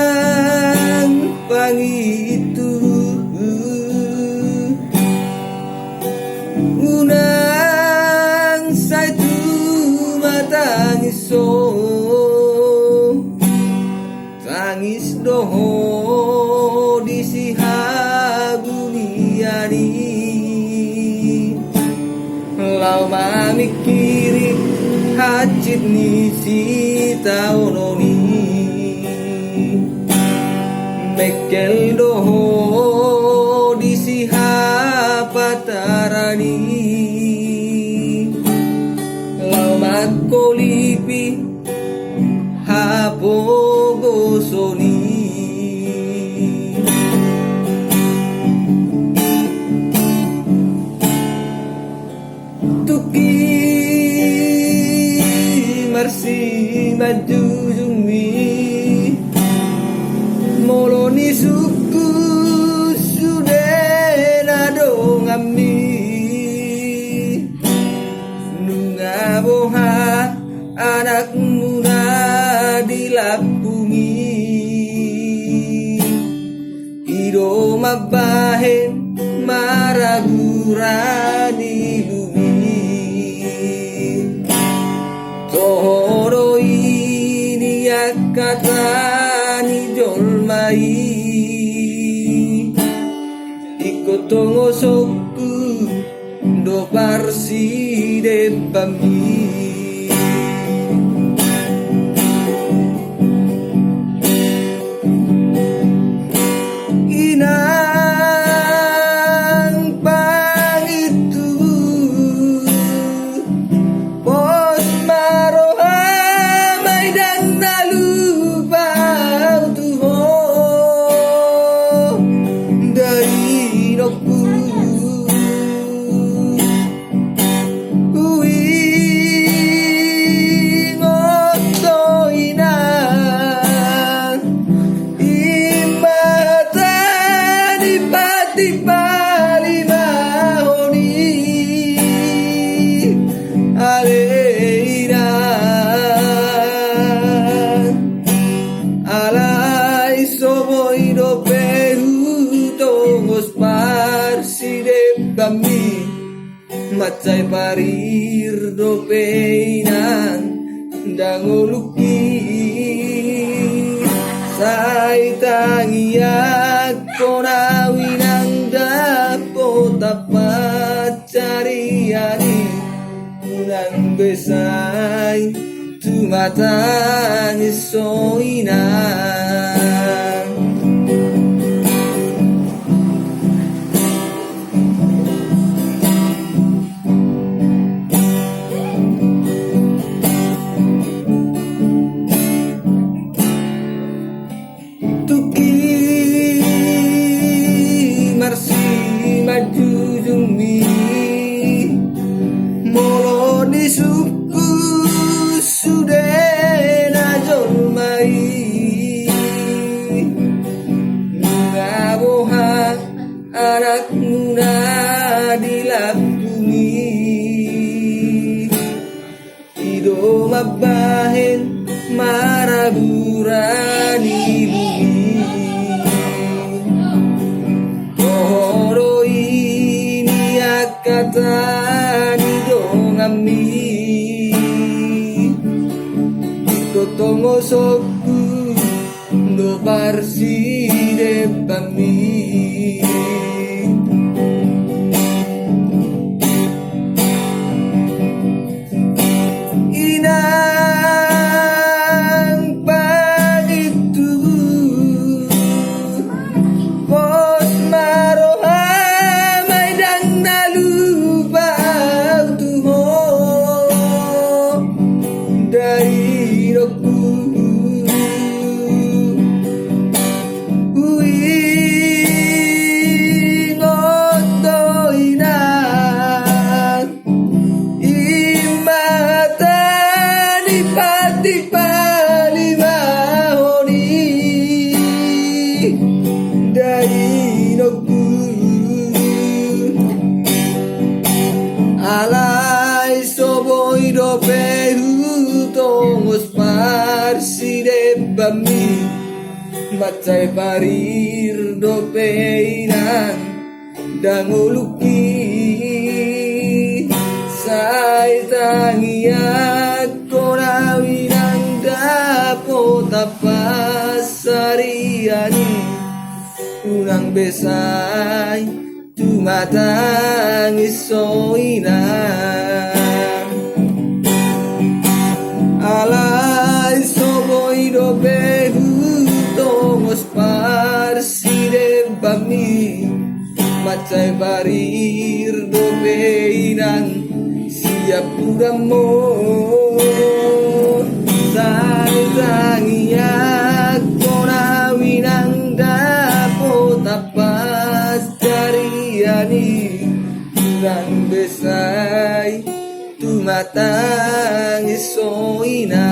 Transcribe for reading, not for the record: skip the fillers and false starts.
Inang pangitu unang saitu matangis tangis doho di sihabuniani lau mamikiri hajit ni si taononi mekel doho di sihapatarani lau makolipi hapogosoni tuki marsi maju jumi moloni suku sudah nadong ami nunga boha anak muda dilapungi ido mabahen maragura di bumi tohoro ini kata ni jolmai ikut tongo soku do parsi de pami inang pangitu pos maroha maidang nalupa tuho dari nokku alai soboy do peru tongos parsi de kami macai parir do peinan dangoluki sai tangiak konawinang dapota pacariani unang besai tu matang soinan tuki marsi maju jumi molo di suku sudah najol mai ngaboha anak muda dilapungi ido mabahen maraburani bumi tohoro ini kata ni dong ami tongo soku do parsi de pami inang pangitu pos maroha maidang nalupa tuho dari roku Alay soboy do pehu tongos parsi de bami Macai parir do peinan danguluki Sai tangiat konawinang dapo tapasariani Unang besay tumatang isoinan Alay soboy do behu tongos parsi de bami Macai parir do peinan siap pudamo Sai tangiak konawinang dapo tapas jariani Nang besay tumatang isoina